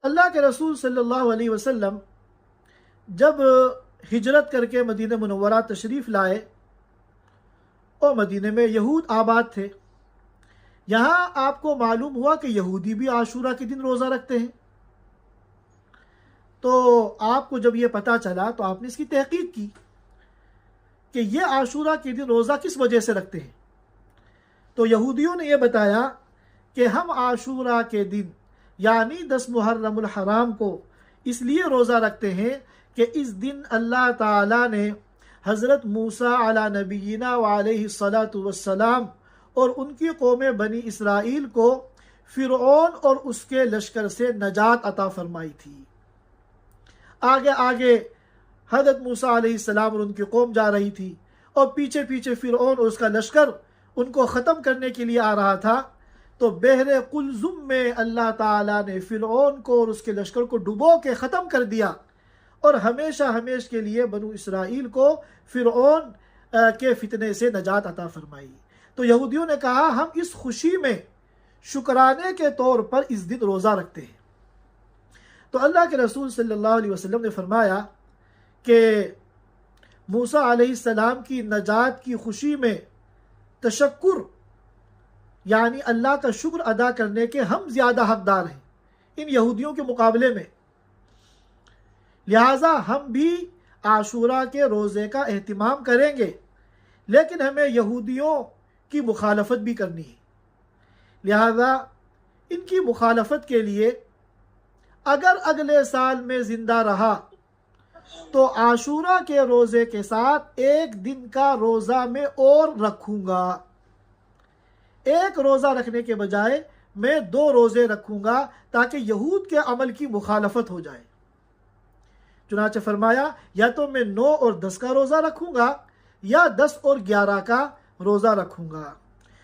अल्लाह के रसूल सल्लल्लाहु अलैहि वसल्लम जब हिजरत करके मदीना मुनव्वरा तशरीफ़ लाए और मदीने में यहूद आबाद थे। यहाँ आपको मालूम हुआ कि यहूदी भी आशूरा के दिन रोज़ा रखते हैं। तो आपको जब ये पता चला तो आपने इसकी तहकीक की कि ये आशूरा के दिन रोज़ा किस वजह से रखते हैं। तो यहूदियों ने यह बताया कि हम आशूरा के दिन यानी 10 मुहर्रमुल हराम को इसलिए रोज़ा रखते हैं कि इस दिन अल्लाह ताला ने हज़रत मूसा अला नबीना व अलैहिस्सलातु वस्सलाम और उनकी कौम बनी इसराइल को फ़िरऔन और उसके लश्कर से नजात अता फरमाई थी। आगे आगे हज़रत मूसा अलैहिस्सलाम और उनकी कौम जा रही थी और पीछे पीछे फ़िरऔन और उसका लश्कर उनको ख़त्म करने के लिए आ रहा था। तो बहरे कुलजुम में अल्लाह ताला ने फ़िरऔन को और उसके लश्कर को डुबो के ख़त्म कर दिया और हमेशा हमेश के लिए बनु इसराइल को फ़िरऔन के फितने से नजात अता फरमाई। तो यहूदियों ने कहा हम इस खुशी में शुक्राने के तौर पर इस दिन रोज़ा रखते हैं। तो अल्लाह के रसूल सल्लल्लाहु अलैहि वसल्लम ने फरमाया कि मूसा अलैहिस्सलाम की नजात की खुशी में तशक्कुर यानी अल्लाह का शुक्र अदा करने के हम ज़्यादा हकदार हैं इन यहूदियों के मुकाबले में। लिहाजा हम भी आशूरा के रोज़े का एहतिमाम करेंगे, लेकिन हमें यहूदियों की मुखालफत भी करनी है। लिहाजा इनकी मुखालफत के लिए अगर अगले साल में ज़िंदा रहा तो आशूरा के रोज़े के साथ एक दिन का रोज़ा मैं और रखूँगा। एक रोज़ा रखने के बजाय मैं 2 रोज़े रखूँगा ताकि यहूद के अमल की मुखालफत हो जाए। चुनाचे फरमाया या तो मैं 9 और 10 का रोज़ा रखूँगा या 10 और 11 का रोज़ा रखूँगा।